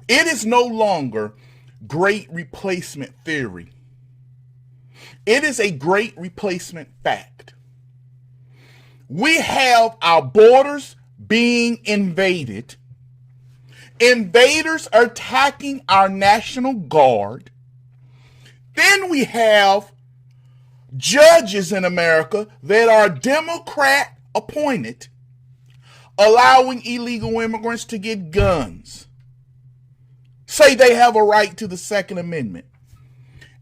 It is no longer great replacement theory. It is a great replacement fact. We have our borders being invaded. Invaders are attacking our National Guard. Then we have judges in America that are Democrat appointed, allowing illegal immigrants to get guns. Say they have a right to the Second Amendment.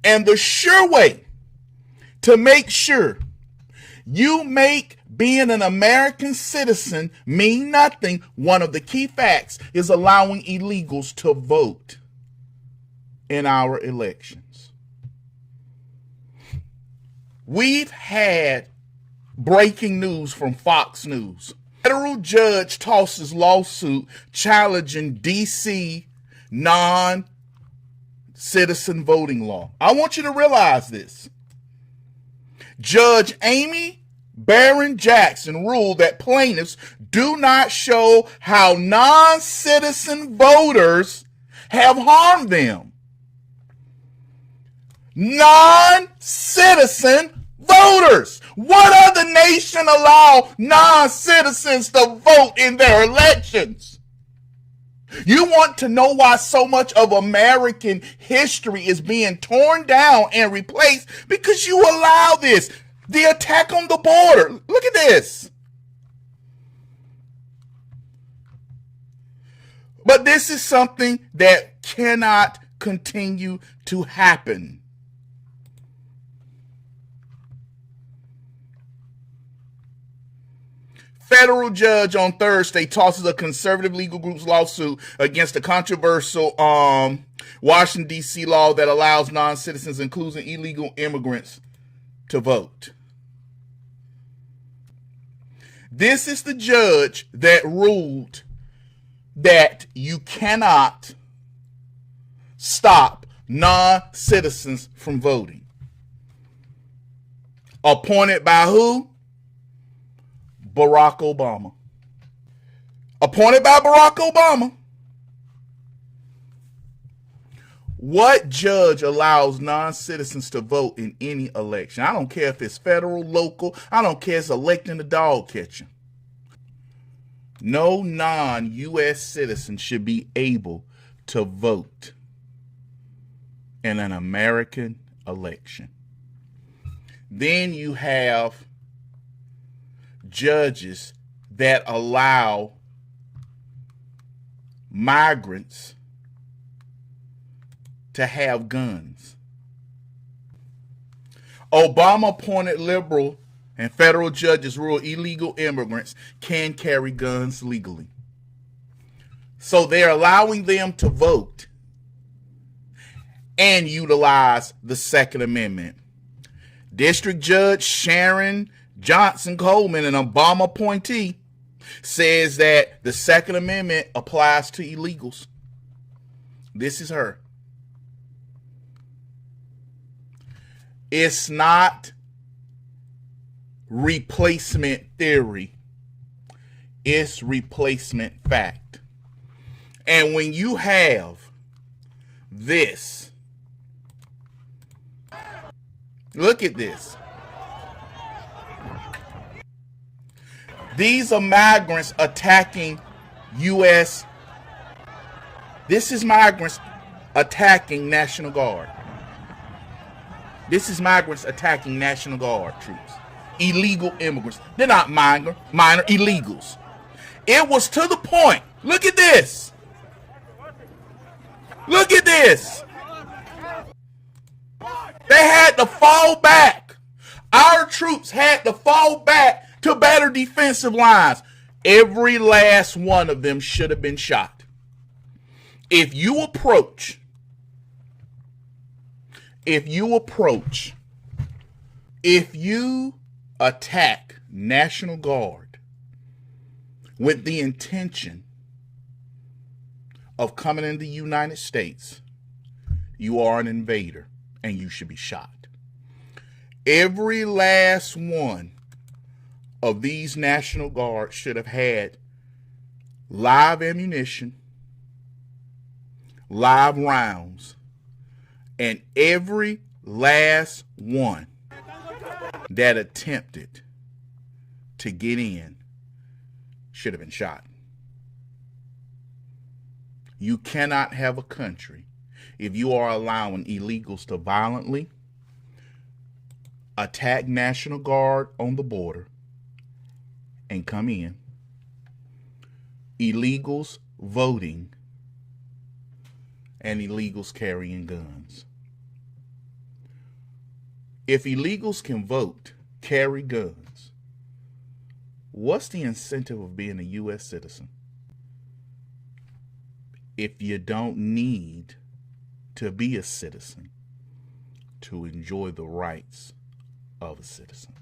And the sure way to make sure you make being an American citizen mean nothing, one of the key facts is allowing illegals to vote in our elections. We've had breaking news from Fox News. Federal judge tosses lawsuit challenging D.C. non-citizen voting law. I want you to realize this. Judge Amy Barron Jackson ruled that plaintiffs do not show how non-citizen voters have harmed them. Non-citizen voters. What other nation allow non-citizens to vote in their elections? You want to know why so much of American history is being torn down and replaced? Because you allow this. The attack on the border. Look at this. But this is something that cannot continue to happen. Federal judge on Thursday tosses a conservative legal group's lawsuit against a controversial Washington, D.C. law that allows non-citizens, including illegal immigrants, to vote. This is the judge that ruled that you cannot stop non-citizens from voting. Appointed by who? Barack Obama. Appointed by Barack Obama. What judge allows non-citizens to vote in any election? I don't care if it's federal, local. I don't care if it's electing a dog catcher. No non-U.S. citizen should be able to vote in an American election. Then you have judges that allow migrants to have guns. Obama-appointed liberal and federal judges rule illegal immigrants can carry guns legally. So they're allowing them to vote and utilize the Second Amendment. District Judge Sharon Johnson Coleman, an Obama appointee, says that the Second Amendment applies to illegals. This is her. It's not replacement theory. It's replacement fact. And when you have this, look at this. These are migrants attacking U.S. This is migrants attacking National Guard. This is migrants attacking National Guard troops. Illegal immigrants. They're not minor illegals. It was to the point. Look at this. Look at this. They had to fall back. Our troops had to fall back to better defensive lines. Every last one of them should have been shot. If you attack National Guard with the intention of coming into the United States, you are an invader and you should be shot. Every last one of these National Guard should have had live ammunition, live rounds, and every last one that attempted to get in should have been shot. You cannot have a country if you are allowing illegals to violently attack National Guard on the border and come in, illegals voting, and illegals carrying guns. If illegals can vote, carry guns, what's the incentive of being a U.S. citizen if you don't need to be a citizen to enjoy the rights of a citizen?